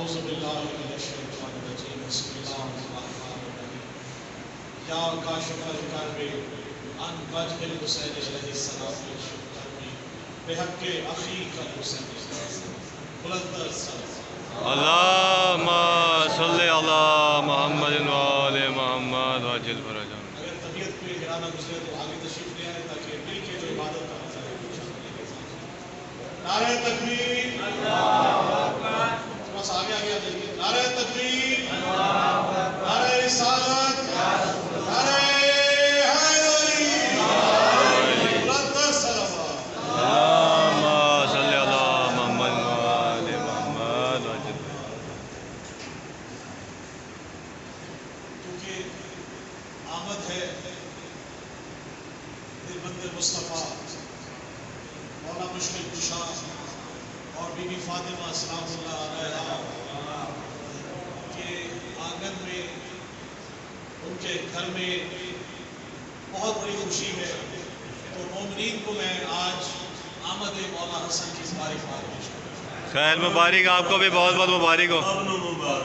اعوذ باللہ من الشیطان الرجیم بسم اللہ الرحمن الرحیم یا کاشف الکرب عن وجه الحسین علیہ السلام بحق اخیک الحسین بلندر صلی اللہم صلی علی محمد وآل محمد وعجل فرجہ. اگر طبیعت کوئی گرانہ گزرے تو آگے تشریف لے آئے تاکہ مل کے جو عبادت کا مزہ ہے. نعرہ تکبیر، بس آگے آگے آ جائیے. نعرہ تکبیر، نعرہ رسالت، نعرہ حیدری، بلندر صلوات. اللہم صلی علی محمد وآل محمد وعجل فرجہ. کیونکہ آمد ہے دلبند مصطفیٰ مولا مشکل کشا اور بی بی فاطمہ سلام اللہ علیہا کے آنگن میں، ان کے گھر میں بہت بڑی خوشی ہے. تو مومنین کو میں آج آمد مولا حسن کی مبارکباد پیش کرتا ہوں. خیر مبارک، آپ کو بھی بہت بہت مبارک ہو.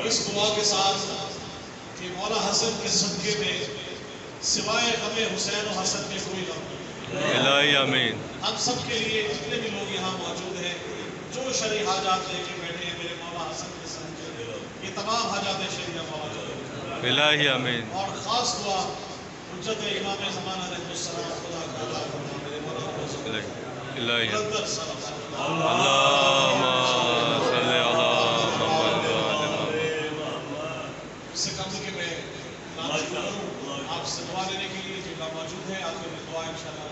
اس دعا کے ساتھ کہ مولا حسن کے صدقے میں سوائے غم حسین و حسن کے کوئی غم نہیں. الہی آمین. ہم سب کے لیے جتنے بھی لوگ یہاں موجود ہیں جو شرعی حاجات لے کے بیٹھے ہیں میرے مولا حسن کے صدقے میں یہ تمام حاجات شرعیہ موجود ہیں. الہی آمین. اور خاص دعا حجت امام زمانہ رحمۃ السلام خدا تعالیٰ میرے مولا حسن الہی آمین. بلندر صلوات. اللہم صلی علی محمد وآل محمد. اس سے کم کہ میں نام شروع کروں آپ سے دعا لینے کے لیے جو موجود ہے آپ کے میں دعا انشاءاللہ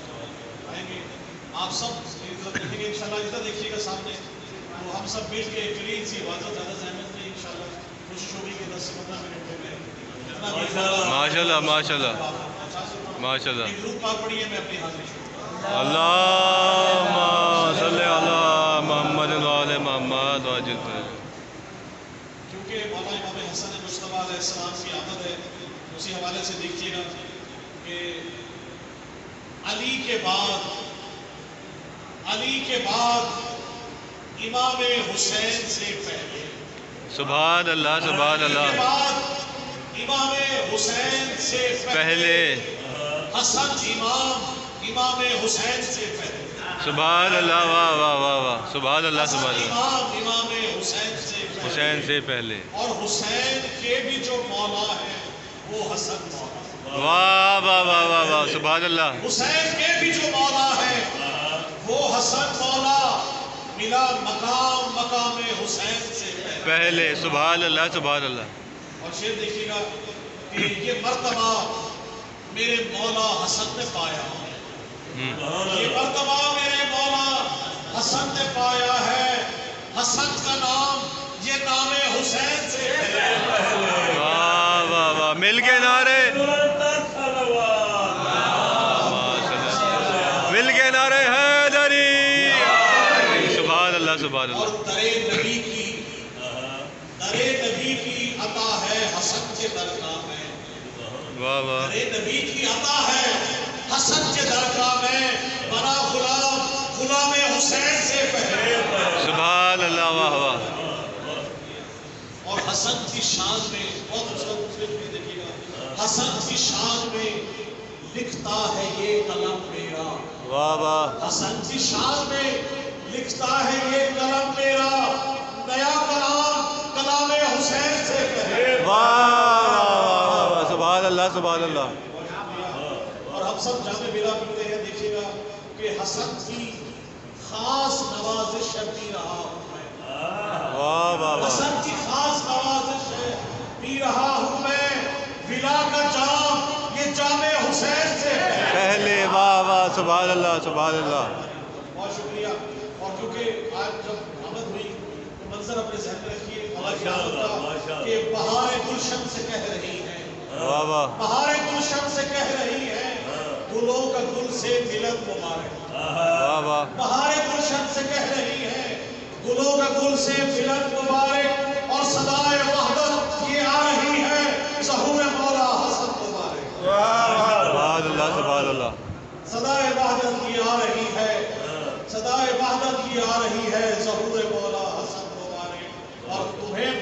آئیں گے. آپ سب ادھر دیکھیں گے انشاءاللہ، ادھر دیکھیے گا سامنے. تو ہم سب مل کے ایک کلین سی عبادت، زیادہ زحمت نہیں، انشاءاللہ کوشش ہوگی کہ 10 سے 15 منٹ میں ماشاءاللہ ماشاءاللہ ماشاءاللہ. ایک درود پاک پڑھیے، میں اپنی حاضری شروع کروں. اللہم صلی علی محمد وآل محمد وعجل فرجہ. کیونکہ مولا امام حسن مجتبیٰ علیہ السلام کی آمد ہے، اسی حوالے سے دیکھیے گا کہ علی کے بعد امام حسین سے پہلے، سبحان اللہ سبحان علی کے اللہ. بعد امام حسین سے پہلے حسن امام حسین سے پہلے، سبحان اللہ. واہ واہ واہ واہ. سبحان اللہ سبحان اللہ. امام حسین سے پہلے، حسین سے پہلے. اور حسین کے بھی جو مولا ہے وہ حسن مولا. واہ واہ واہ واہ واہ. سبحان اللہ. حسین کے بھی جو مولا ہے وہ حسن مولا. ملا مقام حسین سے پہلے. سبحان اللہ سبحان اللہ. اور شعر دیکھیے گا کہ یہ مرتبہ میرے مولا حسن نے پایا ہے. یہ مرتبہ میرے مولا حسن نے پایا ہے. حسن کا نام یہ نام حسین سے پہلے. واہ واہ واہ. مل کے نعرے، مل کے نعرے حیدری. سبحان اللہ سبحان اور اللہ. درے نبی کی عطا ہے حسن کے درگاہ میں. واہ واہ. درے نبی کی عطا ہے حسن کے درگاہ میں. بنا غلام حسین سے پہلے. سبحان اللہ. واہ واہ. اور حسن کی شان میں بہت خوبصورت بھی دیکھیے گا. حسن کی شان میں لکھتا ہے یہ قلم میرا. واہ واہ. حسن کی شان میں لکھتا ہے یہ قلم میرا. نیا کلام حسین سے پہلے. واہ. سبحان اللہ سبحان اللہ. اور ہم سب جامع بلا پڑھتے ہیں. دیکھیے گا کہ حسن کی خاص نوازش بھی رہا ہوں میں. واہ واہ واہ. حسن کی خاص نوازش بھی رہا ہوں میں. ولا کا جام یہ جام حسین سے پہلے. واہ واہ. سبحان اللہ سبحان اللہ. بہت شکریہ. اور کیونکہ آج جب آمد ہوئی تو منظر اپنے ذہن میں رکھیے کہ بہار گلشن سے کہہ رہی ہے. واہ واہ. بہار گلشن سے کہہ رہی ہے گلوں کا گل سے ملت مبارک. واہ واہ. بہار گلشن سے کہہ رہی ہے گلوں کا گل سے ملت مبارک. اور صدائے وحدت یہ آ رہی ہے ظہور مولا حسن مبارک. سبحان اللہ سبحان اللہ. صدائے وحدت کی آ رہی ہے، صدائے وحدت کی آ رہی ہے ظہور مولا حسن مبارک. اور تمہیں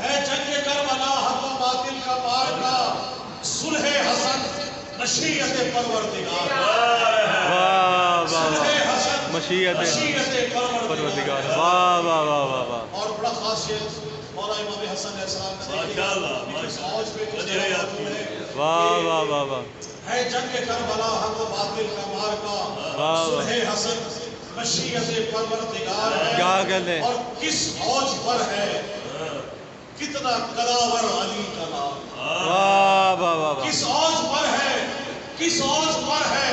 ہے جنگ کربلا حق و باطل کا معرکہ صلح حسن مشیت پروردگار صلح حسن مشیت پروردگار واہ واہ واہ واہ واہ اور بڑا خاصیت مولا امام حسن علیہ السلام کا اس فوج پہ کچھ واہ واہ واہ واہ ہے جنگ کربلا حق و باطل کا معرکہ صلح حسن مشیت پروردگار ہے کیا کہتے ہیں اور کس فوج پر ہے کتنا کلاور علی کا نام واہ واہ واہ کس فوج پر ہے کس فوج پر ہے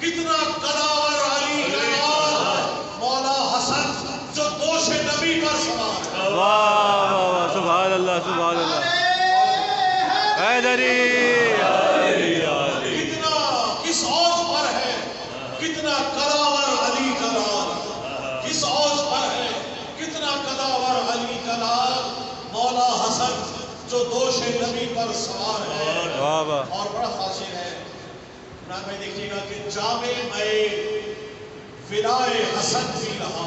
کتنا کلاور علی کا نام مولا حسن جو دوش نبی پر سوار ہے واہ واہ واہ سبحان اللہ سبحان اللہ حیدری کتنا کس فوج پر ہے کتنا کلاور علی کا نام کس فوج پر ہے کتنا کلاور علی کا نام مولا حسن جو دوش نبی پر سوار ہے واہ واہ اور بڑا خاصی ہے نام میں دیکھیے گا کہ جامع میں ولائے حسن پی رہا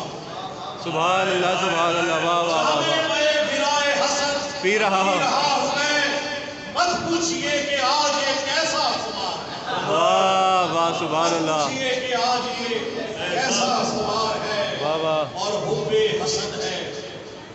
سبحان اللہ واہ واہ واہ جامع میں ولائے حسن پی رہا ہوں ہوں میں مت پوچھئے کہ آج یہ کیسا خمار ہے واہ واہ سبحان اللہ پوچھئے کہ آج یہ کیسا خمار ہے واہ واہ اور حب حسن ہے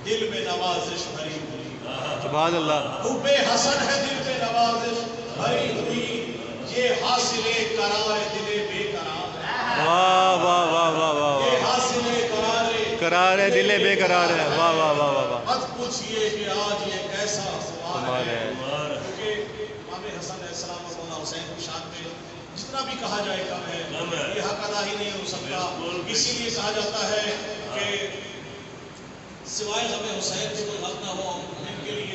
دل میں نوازش بھری ہوئی سبحان اللہ حب حسن ہے دل میں نوازش بھری ہوئی یہ حاصل قرار دل بے قرار ہے واہ واہ واہ واہ واہ یہ واہ حاصل قرار ہے دل بے قرار ہے واہ واہ واہ واہ واہ مت پوچھئے کہ آج یہ کیسا خمار ہے کیونکہ امام حسن علیہ السلام اور مولا حسین کی شان میں جتنا بھی کہا جائے کم ہے یہ حق ادا ہی نہیں ہو سکتا اسی لیے کہا جاتا ہے کہ سوائے غم حسین سے کوئی حق نہ ہو ان کے لیے